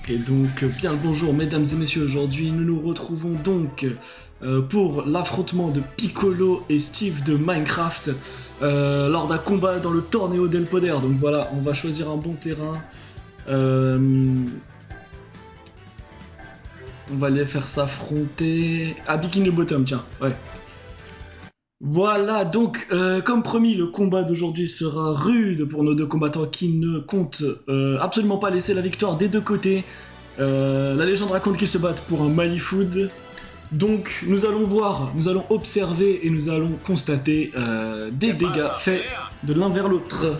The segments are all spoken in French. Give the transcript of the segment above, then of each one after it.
Et donc, bien le bonjour mesdames et messieurs, aujourd'hui nous nous retrouvons donc pour l'affrontement de Piccolo et Steve de Minecraft lors d'un combat dans le Torneo del Poder. Donc voilà, on va choisir un bon terrain. On va les faire s'affronter à Bikini Bottom, tiens, ouais. Voilà, donc, comme promis, le combat d'aujourd'hui sera rude pour nos deux combattants qui ne comptent absolument pas laisser la victoire des deux côtés. La légende raconte qu'ils se battent pour un Malifood. Donc, nous allons voir, nous allons observer et nous allons constater des dégâts faits de l'un vers l'autre.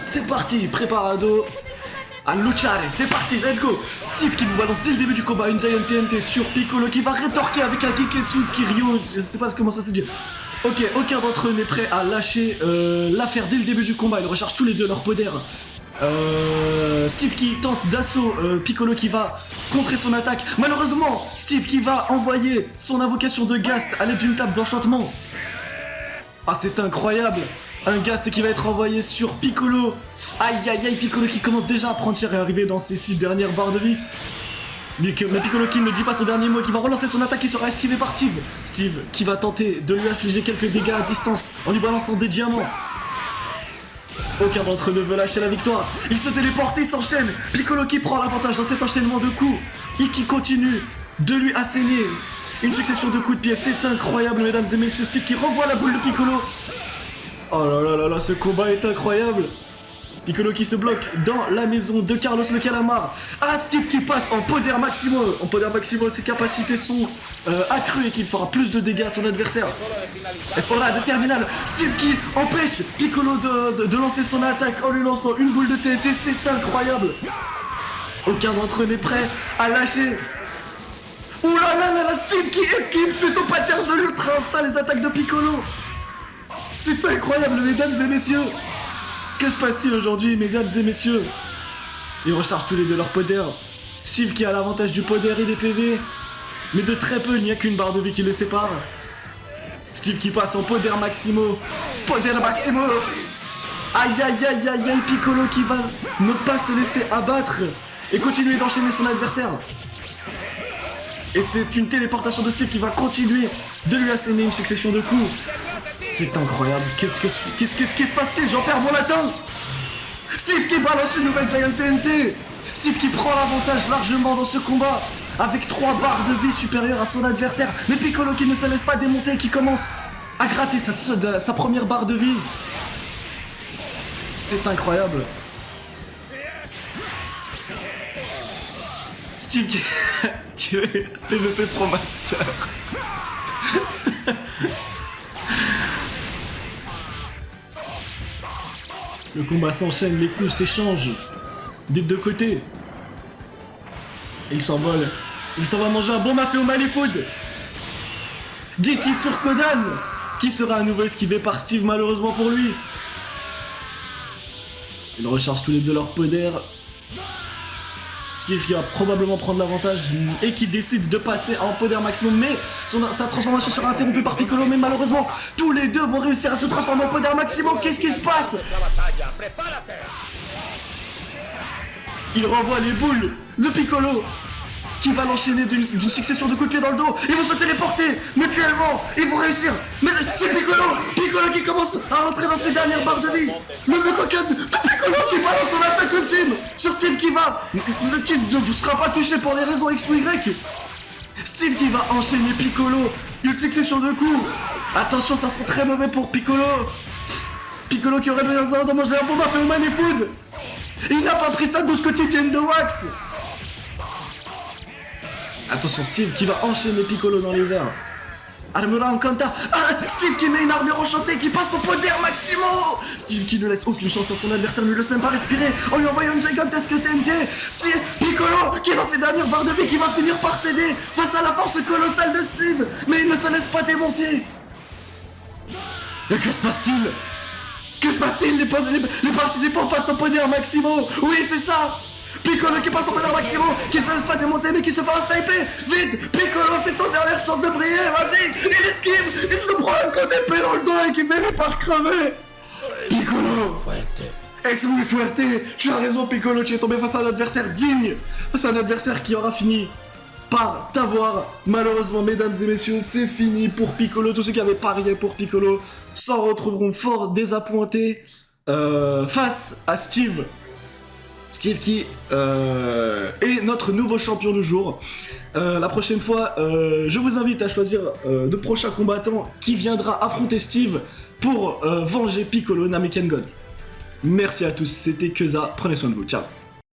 C'est parti, préparado à luchare, c'est parti, let's go. Steve qui nous balance dès le début du combat une Giant TNT sur Piccolo qui va rétorquer avec un Geketsu Kiryu, je sais pas comment ça se dit. Ok, aucun d'entre eux n'est prêt à lâcher l'affaire dès le début du combat, ils rechargent tous les deux leur poder. Steve qui tente d'assaut, Piccolo qui va contrer son attaque. Malheureusement, Steve qui va envoyer son invocation de Gast à l'aide d'une table d'enchantement. Ah, c'est incroyable. Un Gast qui va être envoyé sur Piccolo. Aïe aïe aïe, Piccolo qui commence déjà à prendre cher et arriver dans ses 6 dernières barres de vie. Mais Piccolo qui ne dit pas son dernier mot, qui va relancer son attaque qui sera esquivée par Steve. Steve qui va tenter de lui infliger quelques dégâts à distance en lui balançant des diamants. Aucun d'entre eux ne veut lâcher la victoire. Il se téléporte et s'enchaîne. Piccolo qui prend l'avantage dans cet enchaînement de coups et qui continue de lui asséner une succession de coups de pied. C'est incroyable, mesdames et messieurs. Steve qui renvoie la boule de Piccolo. Oh là là là là, ce combat est incroyable. Piccolo qui se bloque dans la maison de Carlos le Calamar. Ah, Steve qui passe en poder maximo. En poder maximo, ses capacités sont accrues et qu'il fera plus de dégâts à son adversaire. Espoir de terminal. Steve qui empêche Piccolo de lancer son attaque en lui lançant une boule de TNT. C'est incroyable. Aucun d'entre eux n'est prêt à lâcher. Ouh là là là là, Steve qui esquive suite au pattern de l'ultra instinct les attaques de Piccolo. C'est incroyable, mesdames et messieurs. Que se passe-t-il aujourd'hui, mesdames et messieurs? Ils rechargent tous les deux leur poder. Steve qui a l'avantage du poder et des PV. Mais de très peu, il n'y a qu'une barre de vie qui les sépare. Steve qui passe en poder maximo. Poder maximo. Aïe aïe aïe aïe aïe, Piccolo qui va ne pas se laisser abattre et continuer d'enchaîner son adversaire. Et c'est une téléportation de Steve qui va continuer de lui asséner une succession de coups. C'est incroyable. Qu'est-ce qui se passe-t-il? J'en perds mon latin. Steve qui balance une nouvelle Giant TNT. Steve qui prend l'avantage largement dans ce combat avec 3 barres de vie supérieures à son adversaire. Mais Piccolo qui ne se laisse pas démonter et qui commence à gratter sa première barre de vie. C'est incroyable. Steve qui est PvP Pro Master. Le combat s'enchaîne, les coups s'échangent des deux côtés. Et il s'envole. Il s'en va manger un bon mafé au Malifood. Gekit sur Kodan, qui sera à nouveau esquivé par Steve malheureusement pour lui. Ils rechargent tous les deux leur poder. Steve qui va probablement prendre l'avantage et qui décide de passer en poder maximum, mais sa transformation sera interrompue par Piccolo, mais malheureusement tous les deux vont réussir à se transformer en poder maximum. Qu'est-ce qui se passe? Il renvoie les boules de Piccolo qui va l'enchaîner d'une succession de coups de pied dans le dos. Ils vont se téléporter mutuellement, ils vont réussir. Mais c'est Piccolo qui commence à rentrer dans ses dernières barres de vie. Le coquin de Piccolo qui balance son attaque ultime sur Steve qui va... Steve ne sera pas touché pour des raisons X ou Y. Steve qui va enchaîner Piccolo, une succession de coups. Attention, ça sera très mauvais pour Piccolo. Piccolo qui aurait besoin de manger un bon mafé au Malifood. Il n'a pas pris sa dose quotidienne de wax. Attention, Steve qui va enchaîner Piccolo dans les airs. Armura Encanta. Ah, Steve qui met une armure enchantée qui passe au poder maximo. Steve qui ne laisse aucune chance à son adversaire, ne lui laisse même pas respirer en lui envoyant une gigantesque TNT. Steve, Piccolo qui est dans ses dernières barres de vie qui va finir par céder face à la force colossale de Steve. Mais il ne se laisse pas démonter. Mais que se passe-t-il? Que se passe-t-il? Les participants passent au poder maximo. Oui, c'est ça. Piccolo qui passe en poder maximo, qui ne se laisse pas démonter mais qui se fait un sniper. Vite, Piccolo, c'est ton dernière chance de briller, vas-y. Il esquive, il se prend un coup d'épée dans le dos et qui finit par crever. Piccolo Es muy fuerte. Tu as raison, Piccolo, tu es tombé face à un adversaire digne. Face à un adversaire qui aura fini par t'avoir. Malheureusement, mesdames et messieurs, c'est fini pour Piccolo. Tous ceux qui avaient parié pour Piccolo s'en retrouveront fort désappointés face à Steve. Steve qui est notre nouveau champion du jour. La prochaine fois, je vous invite à choisir le prochain combattant qui viendra affronter Steve pour venger Piccolo Namekian God. Merci à tous, c'était Keza, prenez soin de vous, ciao.